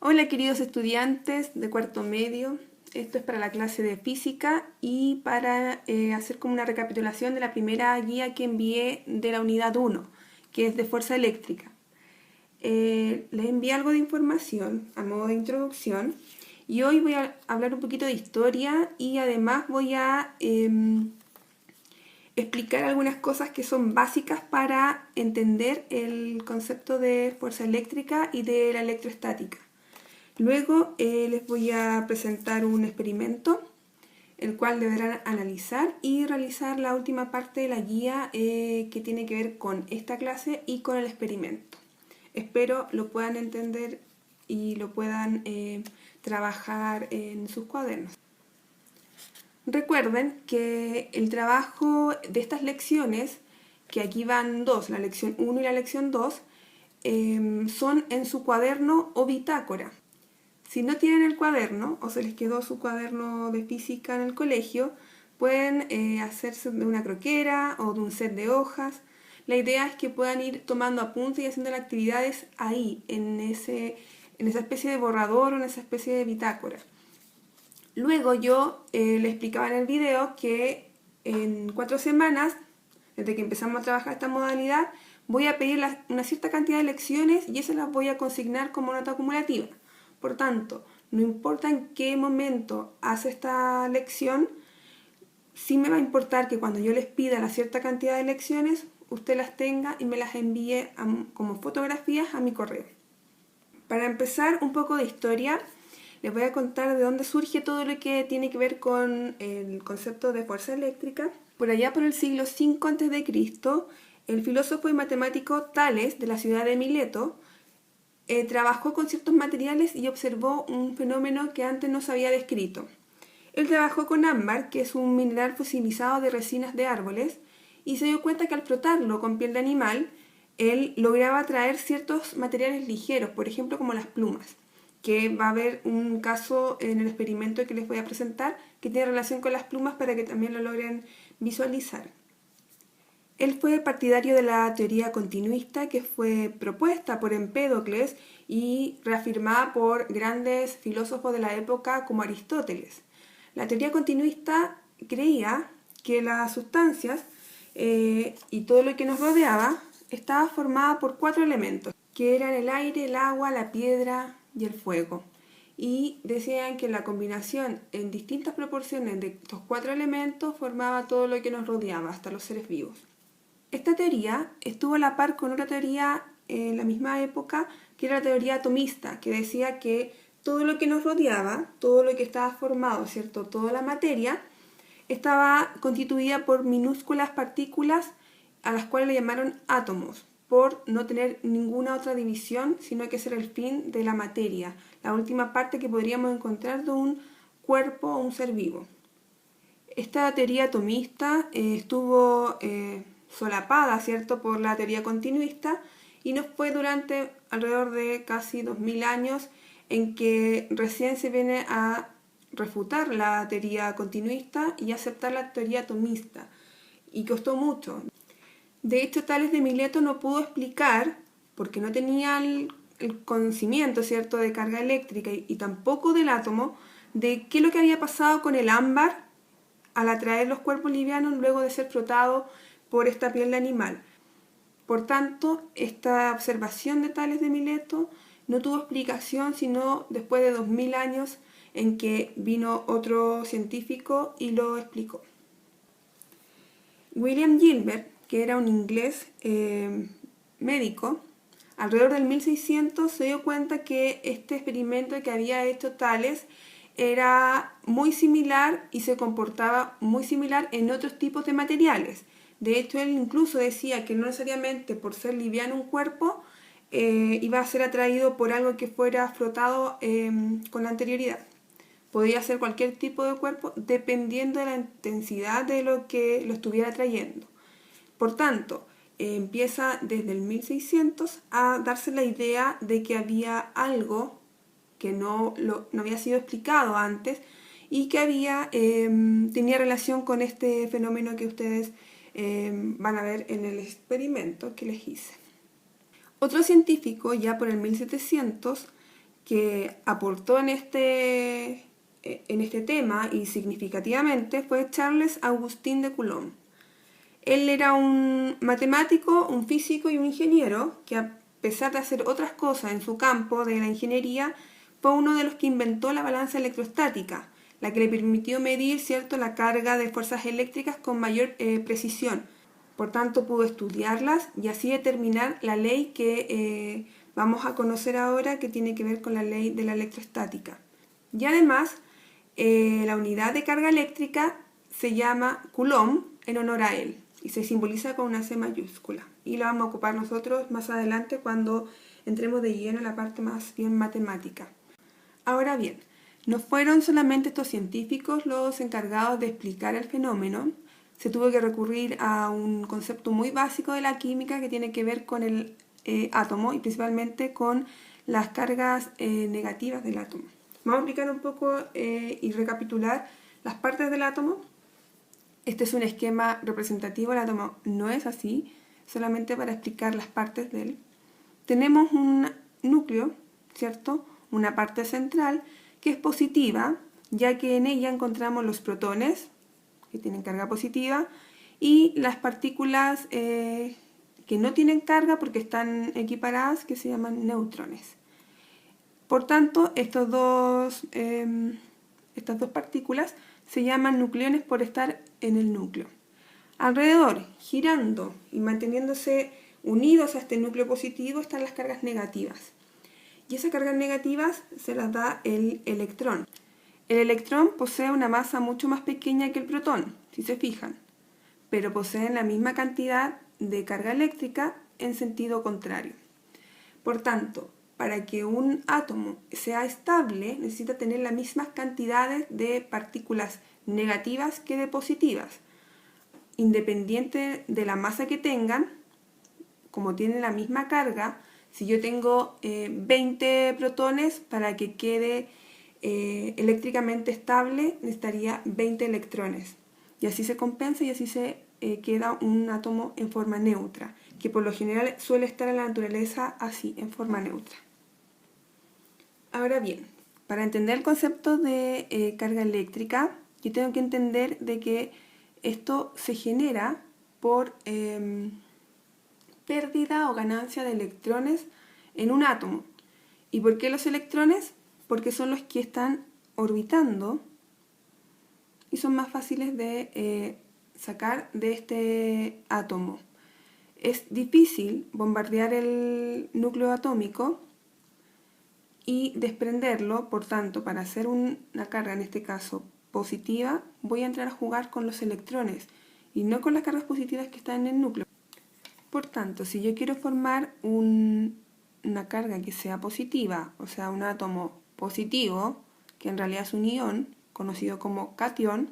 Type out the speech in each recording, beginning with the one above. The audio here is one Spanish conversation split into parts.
Hola queridos estudiantes de cuarto medio, esto es para la clase de física y para hacer como una recapitulación de la primera guía que envié de la unidad 1, que es de fuerza eléctrica. Les envié algo de información a modo de introducción y hoy voy a hablar un poquito de historia y además voy a explicar algunas cosas que son básicas para entender el concepto de fuerza eléctrica y de la electroestática. Luego les voy a presentar un experimento, el cual deberán analizar y realizar la última parte de la guía que tiene que ver con esta clase y con el experimento. Espero lo puedan entender y lo puedan trabajar en sus cuadernos. Recuerden que el trabajo de estas lecciones, que aquí van dos, la lección 1 y la lección 2, son en su cuaderno o bitácora. Si no tienen el cuaderno o se les quedó su cuaderno de física en el colegio, pueden hacerse de una croquera o de un set de hojas. La idea es que puedan ir tomando apuntes y haciendo las actividades ahí, en esa especie de borrador o en esa especie de bitácora. Luego yo le explicaba en el video que en 4 semanas, desde que empezamos a trabajar esta modalidad, voy a pedir una cierta cantidad de lecciones y esas las voy a consignar como nota acumulativa. Por tanto, no importa en qué momento hace esta lección, sí me va a importar que cuando yo les pida la cierta cantidad de lecciones, usted las tenga y me las envíe como fotografías a mi correo. Para empezar, un poco de historia. Les voy a contar de dónde surge todo lo que tiene que ver con el concepto de fuerza eléctrica. Por allá por el siglo V a.C., el filósofo y matemático Tales, de la ciudad de Mileto, trabajó con ciertos materiales y observó un fenómeno que antes no se había descrito. Él trabajó con ámbar, que es un mineral fosilizado de resinas de árboles, y se dio cuenta que al frotarlo con piel de animal, él lograba traer ciertos materiales ligeros, por ejemplo como las plumas, que va a haber un caso en el experimento que les voy a presentar que tiene relación con las plumas para que también lo logren visualizar. Él fue partidario de la teoría continuista que fue propuesta por Empédocles y reafirmada por grandes filósofos de la época como Aristóteles. La teoría continuista creía que las sustancias y todo lo que nos rodeaba estaba formada por 4 elementos, que eran el aire, el agua, la piedra y el fuego. Y decían que la combinación en distintas proporciones de estos 4 elementos formaba todo lo que nos rodeaba, hasta los seres vivos. Esta teoría estuvo a la par con otra teoría en la misma época, que era la teoría atomista, que decía que todo lo que nos rodeaba, todo lo que estaba formado, ¿cierto? Toda la materia, estaba constituida por minúsculas partículas a las cuales le llamaron átomos, por no tener ninguna otra división, sino que ese era el fin de la materia, la última parte que podríamos encontrar de un cuerpo o un ser vivo. Esta teoría atomista estuvo solapada, ¿cierto?, por la teoría continuista y no fue durante alrededor de casi 2000 años en que recién se viene a refutar la teoría continuista y aceptar la teoría atomista, y costó mucho. De hecho, Tales de Mileto no pudo explicar, porque no tenía el conocimiento, ¿cierto?, de carga eléctrica y tampoco del átomo, de qué es lo que había pasado con el ámbar al atraer los cuerpos livianos luego de ser frotado por esta piel de animal. Por tanto, esta observación de Tales de Mileto no tuvo explicación sino después de 2000 años en que vino otro científico y lo explicó. William Gilbert, que era un inglés médico, alrededor del 1600 se dio cuenta que este experimento que había hecho Tales era muy similar y se comportaba muy similar en otros tipos de materiales. De hecho, él incluso decía que no necesariamente por ser liviano un cuerpo iba a ser atraído por algo que fuera frotado con anterioridad. Podía ser cualquier tipo de cuerpo dependiendo de la intensidad de lo que lo estuviera atrayendo. Por tanto, empieza desde el 1600 a darse la idea de que había algo que no había sido explicado antes y que tenía relación con este fenómeno que ustedes van a ver en el experimento que les hice. Otro científico, ya por el 1700, que aportó en este tema y significativamente fue Charles Augustin de Coulomb. Él era un matemático, un físico y un ingeniero que, a pesar de hacer otras cosas en su campo de la ingeniería, fue uno de los que inventó la balanza electrostática, la que le permitió medir, ¿cierto?, la carga de fuerzas eléctricas con mayor precisión. Por tanto, pudo estudiarlas y así determinar la ley que vamos a conocer ahora, que tiene que ver con la ley de la electrostática. Y además, la unidad de carga eléctrica se llama Coulomb en honor a él y se simboliza con una C mayúscula. Y la vamos a ocupar nosotros más adelante cuando entremos de lleno en la parte más bien matemática. Ahora bien, no fueron solamente estos científicos los encargados de explicar el fenómeno. Se tuvo que recurrir a un concepto muy básico de la química que tiene que ver con el átomo y principalmente con las cargas negativas del átomo. Vamos a explicar un poco y recapitular las partes del átomo. Este es un esquema representativo, el átomo no es así, solamente para explicar las partes de él. Tenemos un núcleo, ¿cierto? Una parte central que es positiva, ya que en ella encontramos los protones, que tienen carga positiva, y las partículas que no tienen carga porque están equiparadas, que se llaman neutrones. Por tanto, estas dos partículas se llaman nucleones por estar en el núcleo. Alrededor, girando y manteniéndose unidos a este núcleo positivo, están las cargas negativas. Y esas cargas negativas se las da el electrón. El electrón posee una masa mucho más pequeña que el protón, si se fijan, pero poseen la misma cantidad de carga eléctrica en sentido contrario. Por tanto, para que un átomo sea estable, necesita tener las mismas cantidades de partículas negativas que de positivas. Independiente de la masa que tengan, como tienen la misma carga, si yo tengo 20 protones, para que quede eléctricamente estable, necesitaría 20 electrones. Y así se compensa y así se queda un átomo en forma neutra, que por lo general suele estar en la naturaleza así, en forma neutra. Ahora bien, para entender el concepto de carga eléctrica, yo tengo que entender de que esto se genera por pérdida o ganancia de electrones en un átomo. ¿Y por qué los electrones? Porque son los que están orbitando y son más fáciles de sacar de este átomo. Es difícil bombardear el núcleo atómico y desprenderlo, por tanto, para hacer una carga, en este caso positiva, voy a entrar a jugar con los electrones y no con las cargas positivas que están en el núcleo. Por tanto, si yo quiero formar una carga que sea positiva, o sea, un átomo positivo, que en realidad es un ión, conocido como catión,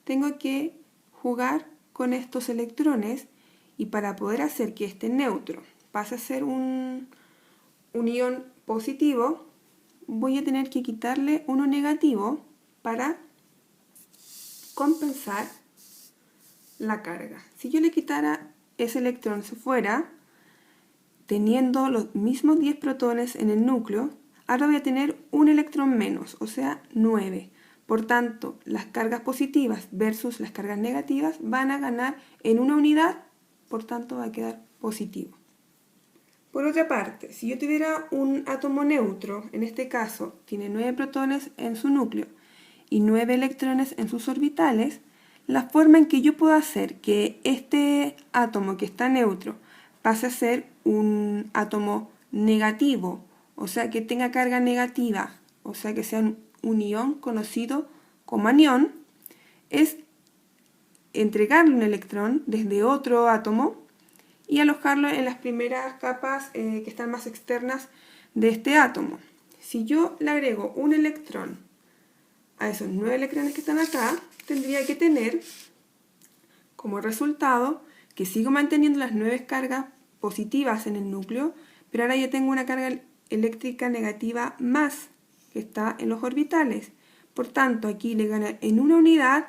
tengo que jugar con estos electrones y para poder hacer que este neutro pase a ser un ión positivo, voy a tener que quitarle uno negativo para compensar la carga. Si yo le quitara ese electrón se fuera, teniendo los mismos 10 protones en el núcleo, ahora voy a tener un electrón menos, o sea, 9. Por tanto, las cargas positivas versus las cargas negativas van a ganar en una unidad, por tanto va a quedar positivo. Por otra parte, si yo tuviera un átomo neutro, en este caso tiene 9 protones en su núcleo y 9 electrones en sus orbitales, la forma en que yo puedo hacer que este átomo que está neutro pase a ser un átomo negativo, o sea que tenga carga negativa, o sea que sea un ión conocido como anión, es entregarle un electrón desde otro átomo y alojarlo en las primeras capas que están más externas de este átomo. Si yo le agrego un electrón a esos 9 electrones que están acá, tendría que tener como resultado que sigo manteniendo las 9 cargas positivas en el núcleo, pero ahora ya tengo una carga eléctrica negativa más que está en los orbitales. Por tanto, aquí le gana en una unidad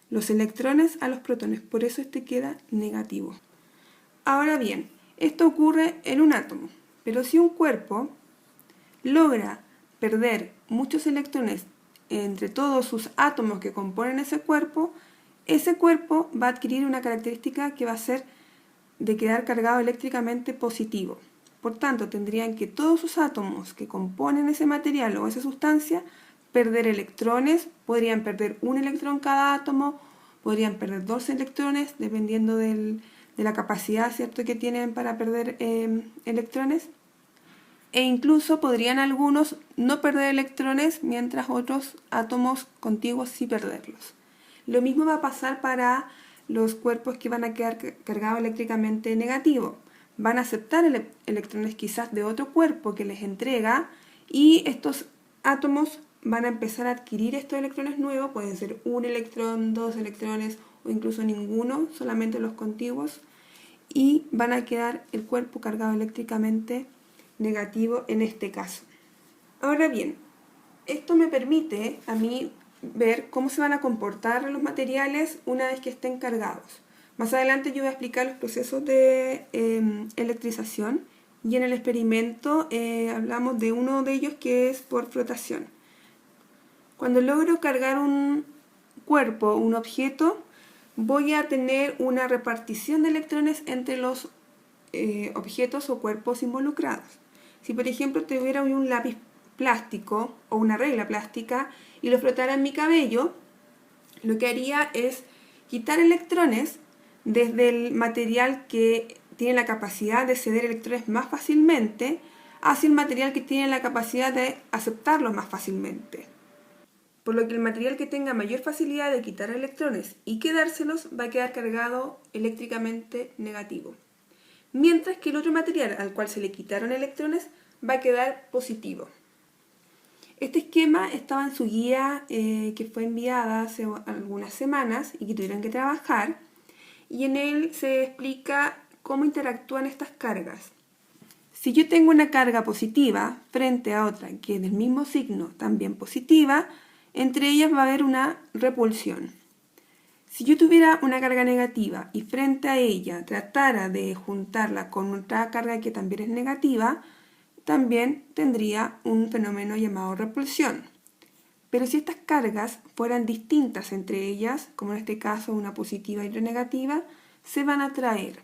los electrones a los protones, por eso este queda negativo. Ahora bien, esto ocurre en un átomo, pero si un cuerpo logra perder muchos electrones entre todos sus átomos que componen ese cuerpo va a adquirir una característica que va a ser de quedar cargado eléctricamente positivo. Por tanto, tendrían que todos sus átomos que componen ese material o esa sustancia perder electrones, podrían perder un electrón cada átomo, podrían perder 2 electrones, dependiendo de la capacidad, ¿cierto?, que tienen para perder electrones. E incluso podrían algunos no perder electrones, mientras otros átomos contiguos sí perderlos. Lo mismo va a pasar para los cuerpos que van a quedar cargados eléctricamente negativo. Van a aceptar electrones quizás de otro cuerpo que les entrega, y estos átomos van a empezar a adquirir estos electrones nuevos. Pueden ser 1 electrón, 2 electrones o incluso ninguno, solamente los contiguos, y van a quedar el cuerpo cargado eléctricamente negativo en este caso. Ahora bien, esto me permite a mí ver cómo se van a comportar los materiales una vez que estén cargados. Más adelante yo voy a explicar los procesos de electrización, y en el experimento hablamos de uno de ellos, que es por flotación. Cuando logro cargar un cuerpo, un objeto, voy a tener una repartición de electrones entre los objetos o cuerpos involucrados. Si por ejemplo tuviera un lápiz plástico o una regla plástica y lo frotara en mi cabello, lo que haría es quitar electrones desde el material que tiene la capacidad de ceder electrones más fácilmente hacia el material que tiene la capacidad de aceptarlos más fácilmente. Por lo que el material que tenga mayor facilidad de quitar electrones y quedárselos va a quedar cargado eléctricamente negativo, mientras que el otro material al cual se le quitaron electrones va a quedar positivo. Este esquema estaba en su guía que fue enviada hace algunas semanas y que tuvieron que trabajar, y en él se explica cómo interactúan estas cargas. Si yo tengo una carga positiva frente a otra que es del mismo signo, también positiva, entre ellas va a haber una repulsión. Si yo tuviera una carga negativa y frente a ella tratara de juntarla con otra carga que también es negativa, también tendría un fenómeno llamado repulsión. Pero si estas cargas fueran distintas entre ellas, como en este caso una positiva y otra negativa, se van a atraer.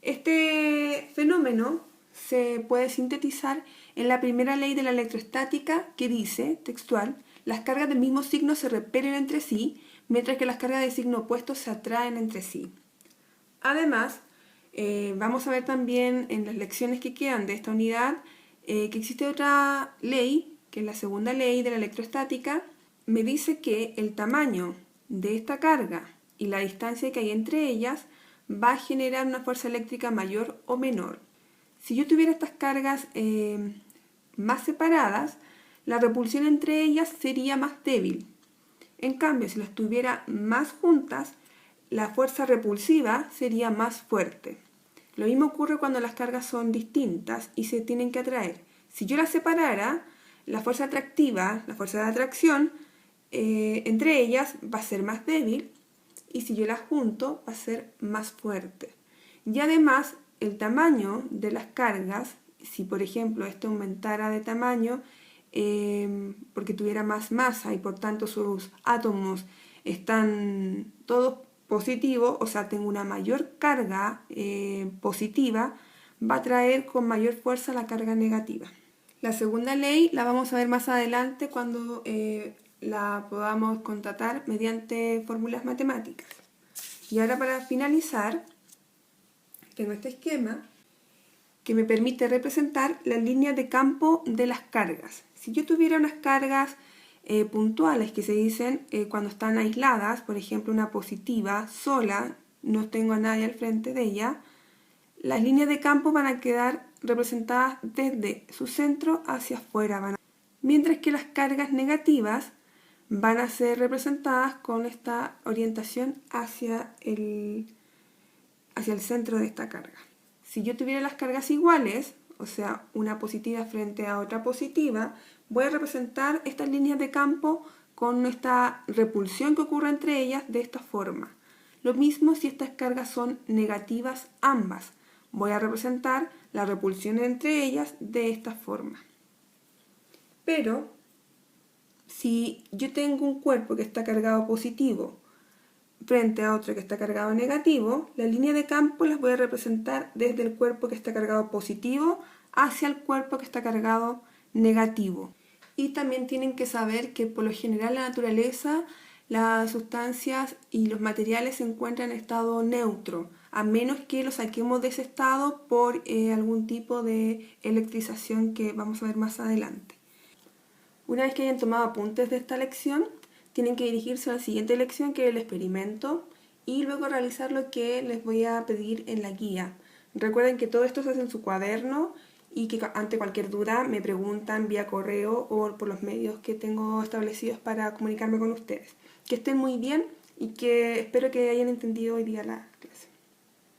Este fenómeno se puede sintetizar en la primera ley de la electrostática, que dice, textual, las cargas del mismo signo se repelen entre sí, mientras que las cargas de signo opuesto se atraen entre sí. Además, vamos a ver también en las lecciones que quedan de esta unidad que existe otra ley, que es la segunda ley de la electrostática. Me dice que el tamaño de esta carga y la distancia que hay entre ellas va a generar una fuerza eléctrica mayor o menor. Si yo tuviera estas cargas más separadas, la repulsión entre ellas sería más débil. En cambio, si las tuviera más juntas, la fuerza repulsiva sería más fuerte. Lo mismo ocurre cuando las cargas son distintas y se tienen que atraer. Si yo las separara, la fuerza atractiva, la fuerza de atracción, entre ellas va a ser más débil, y si yo las junto va a ser más fuerte. Y además, el tamaño de las cargas, si por ejemplo esto aumentara de tamaño porque tuviera más masa y por tanto sus átomos están todos positivos, o sea, tengo una mayor carga positiva, va a traer con mayor fuerza la carga negativa. La segunda ley la vamos a ver más adelante cuando la podamos constatar mediante fórmulas matemáticas. Y ahora, para finalizar, tengo este esquema que me permite representar las líneas de campo de las cargas. Si yo tuviera unas cargas puntuales que se dicen cuando están aisladas, por ejemplo una positiva sola, no tengo a nadie al frente de ella, las líneas de campo van a quedar representadas desde su centro hacia afuera, mientras que las cargas negativas van a ser representadas con esta orientación hacia el centro de esta carga. Si yo tuviera las cargas iguales, o sea, una positiva frente a otra positiva, voy a representar estas líneas de campo con esta repulsión que ocurre entre ellas de esta forma. Lo mismo si estas cargas son negativas ambas. Voy a representar la repulsión entre ellas de esta forma. Pero si yo tengo un cuerpo que está cargado positivo frente a otro que está cargado negativo, la línea de campo las voy a representar desde el cuerpo que está cargado positivo hacia el cuerpo que está cargado negativo. Y también tienen que saber que por lo general en la naturaleza las sustancias y los materiales se encuentran en estado neutro, a menos que los saquemos de ese estado por algún tipo de electrización que vamos a ver más adelante. Una vez que hayan tomado apuntes de esta lección, tienen que dirigirse a la siguiente lección, que es el experimento, y luego realizar lo que les voy a pedir en la guía. Recuerden que todo esto se hace en su cuaderno y que ante cualquier duda me preguntan vía correo o por los medios que tengo establecidos para comunicarme con ustedes. Que estén muy bien y que espero que hayan entendido hoy día la clase.